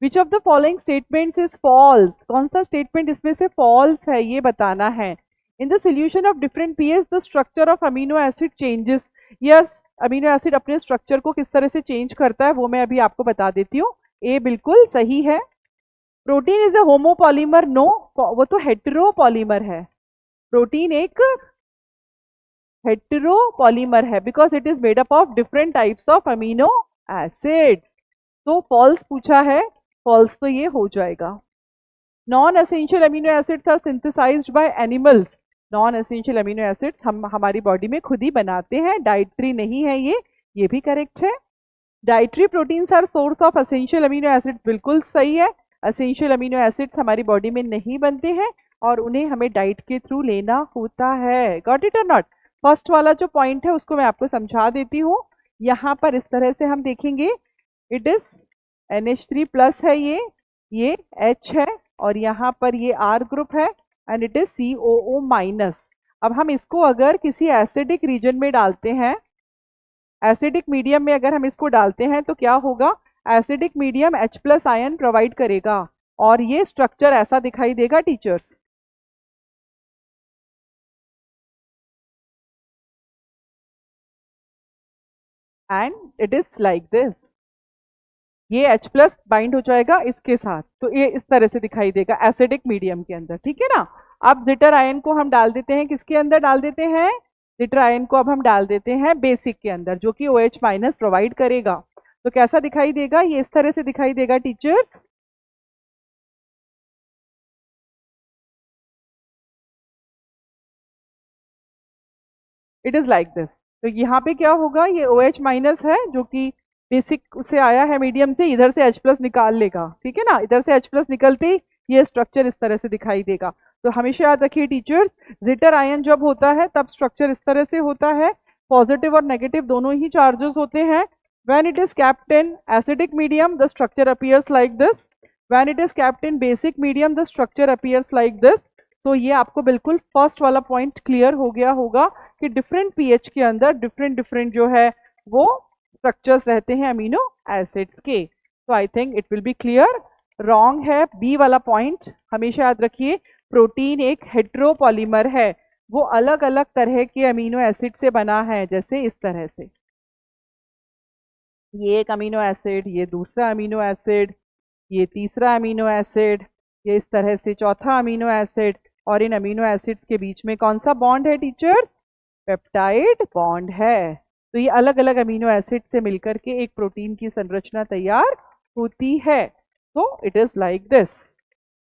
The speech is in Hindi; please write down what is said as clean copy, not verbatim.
Which of the following statements is false, कौन सा स्टेटमेंट इसमें से फॉल्स है ये बताना है। In the solution of different pH the structure of amino acid changes. Yes, amino acid अपने स्ट्रक्चर को किस तरह से चेंज करता है वो मैं अभी आपको बता देती हूँ। ए बिल्कुल सही है। Protein is a homopolymer, no, वो तो हेटेरोपॉलीमर है। प्रोटीन एक हेटेरोपॉलीमर है because it is made up of different types of amino acids. तो फॉल्स पूछा है, फॉल्स तो ये हो जाएगा। Non essential amino acids are synthesized by animals. Non essential amino acids हम हमारी बॉडी में खुद ही बनाते हैं, डाइटरी नहीं है ये भी करेक्ट है। Dietary proteins are source of essential amino acids, बिल्कुल सही है। एसेंशियल अमीनो एसिड्स हमारी बॉडी में नहीं बनते हैं और उन्हें हमें डाइट के थ्रू लेना होता है। गॉट इट और नॉट? फर्स्ट वाला जो पॉइंट है उसको मैं आपको समझा देती हूँ। यहाँ पर इस तरह से हम देखेंगे, इट इज NH3 प्लस है, ये H है और यहाँ पर ये R ग्रुप है and it is COO minus. अब हम इसको अगर किसी एसिडिक रीजन में डालते हैं, एसिडिक मीडियम में अगर हम इसको डालते हैं तो क्या होगा, acidic medium H plus ion provide करेगा और ये स्ट्रक्चर ऐसा दिखाई देगा teachers. And it is like this, ये H प्लस बाइंड हो जाएगा इसके साथ, तो ये इस तरह से दिखाई देगा एसिडिक मीडियम के अंदर, ठीक है ना। अब जिटर आयन को हम डाल देते हैं, किसके अंदर डाल देते हैं, जिटर आयन को अब हम डाल देते हैं बेसिक के अंदर जो कि OH माइनस प्रोवाइड करेगा। तो कैसा दिखाई देगा, ये इस तरह से दिखाई देगा teachers. It is like this. तो यहाँ पे क्या होगा, ये OH माइनस है जो कि बेसिक से आया है मीडियम से, इधर से H प्लस निकाल लेगा, ठीक है ना। इधर से H प्लस निकलते ही ये स्ट्रक्चर इस तरह से दिखाई देगा। तो हमेशा याद रखिए टीचर्स, जिटर आयन जब होता है तब स्ट्रक्चर इस तरह से होता है, पॉजिटिव और नेगेटिव दोनों ही चार्जेस होते हैं। When it is kept in acidic medium the structure appears like this, when it is kept in basic medium the structure appears like this। तो ये आपको बिल्कुल फर्स्ट वाला पॉइंट क्लियर हो गया होगा कि डिफरेंट पीएच के अंदर डिफरेंट डिफरेंट जो है वो स्ट्रक्चर्स रहते हैं अमीनो एसिड्स के। तो I think it will be clear. Wrong है बी वाला पॉइंट, हमेशा याद रखिए प्रोटीन एक हेटेरोपॉलीमर है, वो अलग अलग तरह के अमीनो एसिड से बना है, जैसे इस तरह से ये एक अमीनो एसिड, ये दूसरा अमीनो एसिड, ये तीसरा अमीनो एसिड, ये इस तरह से चौथा अमीनो एसिड। और इन अमीनो एसिड्स के बीच में कौन सा बॉन्ड है टीचर्स, पेप्टाइड बॉन्ड है। तो ये अलग अलग अमीनो एसिड से मिलकर के एक प्रोटीन की संरचना तैयार होती है। तो इट इज लाइक दिस।